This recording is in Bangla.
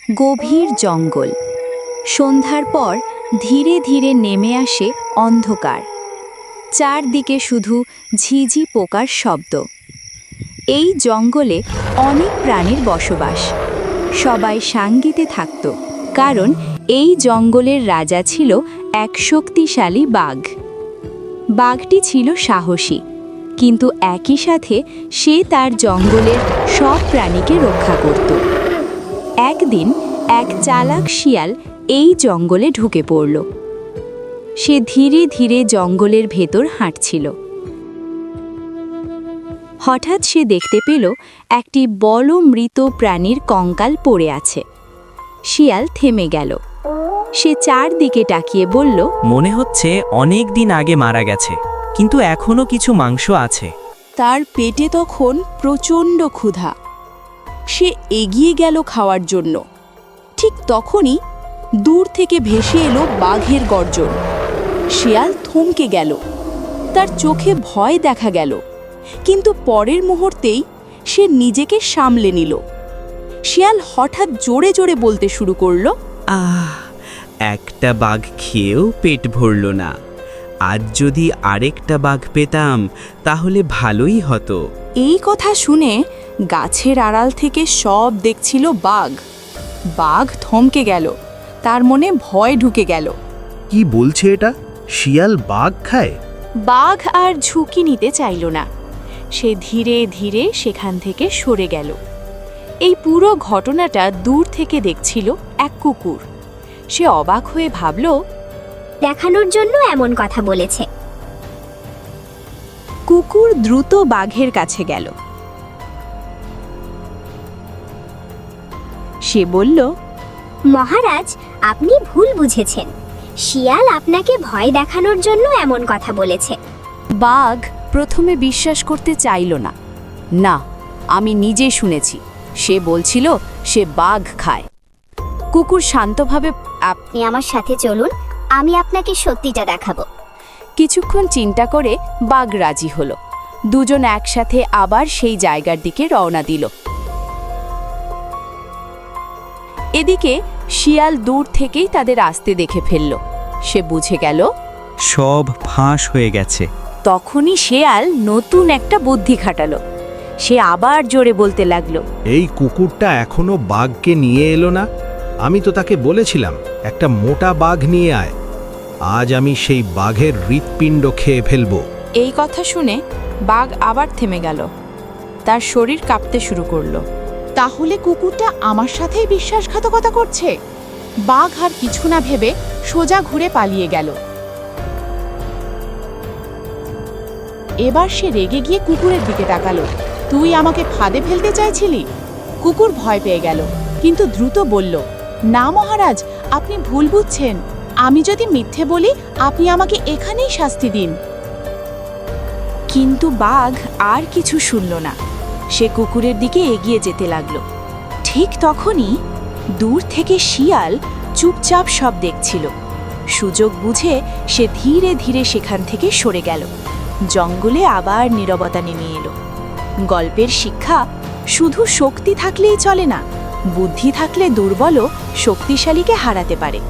গভীর জঙ্গল। সন্ধ্যার পর ধীরে ধীরে নেমে আসে অন্ধকার। চারদিকে শুধু ঝিঝি পোকার শব্দ। এই জঙ্গলে অনেক প্রাণীর বসবাস। সবাই সাঙ্গীতে থাকত, কারণ এই জঙ্গলের রাজা ছিল এক শক্তিশালী বাঘ। বাঘটি ছিল সাহসী, কিন্তু একই সাথে সে তার জঙ্গলের সব প্রাণীকে রক্ষা করত। একদিন এক চালাক শিয়াল এই জঙ্গলে ঢুকে পড়ল। সে ধীরে ধীরে জঙ্গলের ভেতর হাঁটছিল। হঠাৎ সে দেখতে পেল একটি বড় মৃত প্রাণীর কঙ্কাল পড়ে আছে। শিয়াল থেমে গেল। সে চারদিকে তাকিয়ে বলল, মনে হচ্ছে অনেক দিন আগে মারা গেছে, কিন্তু এখনো কিছু মাংস আছে। তার পেটে তখন প্রচণ্ড ক্ষুধা। সে এগিয়ে গেল খাওয়ার জন্য। ঠিক তখনই দূর থেকে ভেসে এলো বাঘের গর্জন। শিয়াল থমকে গেল। তার চোখে ভয় দেখা গেল, কিন্তু পরের মুহূর্তেই সে নিজেকে সামলে নিল। শিয়াল হঠাৎ জোরে জোরে বলতে শুরু করলো, একটা বাঘ খেয়েও পেট ভরল না। আজ যদি আরেকটা বাঘ পেতাম তাহলে ভালোই হতো। এই কথা শুনে গাছের আড়াল থেকে সব দেখছিল বাঘ। বাঘ থমকে গেল, তার মনে ভয় ঢুকে গেল। কি বলছে এটা? শিয়াল বাঘ খায়? বাঘ আর ঝুঁকি নিতে চাইল না। সে ধীরে ধীরে সেখান থেকে সরে গেল। এই পুরো ঘটনাটা দূর থেকে দেখছিল এক কুকুর। সে অবাক হয়ে ভাবল, দেখানোর জন্য এমন কথা বলেছে। কুকুর দ্রুত বাঘের কাছে গেল। সে বলল, মহারাজ, আপনি ভুল বুঝেছেন। শিয়াল আপনাকে ভয় দেখানোর জন্য এমন কথা বলেছে। বাঘ প্রথমে বিশ্বাস করতে চাইল না। না, আমি নিজে শুনেছি। সে বলছিল সে বাঘ খায়। কুকুর শান্তভাবে, আপনি আমার সাথে চলুন, আমি আপনাকে সত্যিটা দেখাবো। কিছুক্ষণ চিন্তা করে বাঘ রাজি হলো। দুজন একসাথে আবার সেই জায়গার দিকে রওনা দিল। এদিকে শিয়াল দূর থেকেই তাদের আসতে দেখে ফেলল। সে বুঝে গেল সব ফাঁস হয়ে গেছে। তখনই শিয়াল নতুন একটা বুদ্ধি খাটালো। সে আবার জোরে বলতে লাগলো, এই কুকুরটা এখনো বাঘকে নিয়ে এলো না। আমি তো তাকে বলেছিলাম একটা মোটা বাঘ নিয়ে আয়। আজ আমি সেই বাঘের হৃৎপিণ্ড খেয়ে ফেলবো। এই কথা শুনে বাঘ আবার থেমে গেল। তার শরীর কাঁপতে শুরু করলো। তাহলে কুকুরটা আমার সাথেই বিশ্বাসঘাতকতা করছে। বাঘ আর কিছু না ভেবে সোজা ঘুরে পালিয়ে গেল। এবার সে রেগে গিয়ে কুকুরের দিকে তাকালো। তুই আমাকে ফাঁদে ফেলতে চাইছিলি? কুকুর ভয় পেয়ে গেল, কিন্তু দ্রুত বলল, না মহারাজ, আপনি ভুল বুঝছেন। আমি যদি মিথ্যে বলি আপনি আমাকে এখানেই শাস্তি দিন। কিন্তু বাঘ আর কিছু শুনল না। সে কুকুরের দিকে এগিয়ে যেতে লাগলো। ঠিক তখনই দূর থেকে শিয়াল চুপচাপ সব দেখছিল। সুযোগ বুঝে সে ধীরে ধীরে সেখান থেকে সরে গেল। জঙ্গলে আবার নীরবতা নেমে এলো। গল্পের শিক্ষা, শুধু শক্তি থাকলেই চলে না, বুদ্ধি থাকলে দুর্বলও শক্তিশালীকে হারাতে পারে।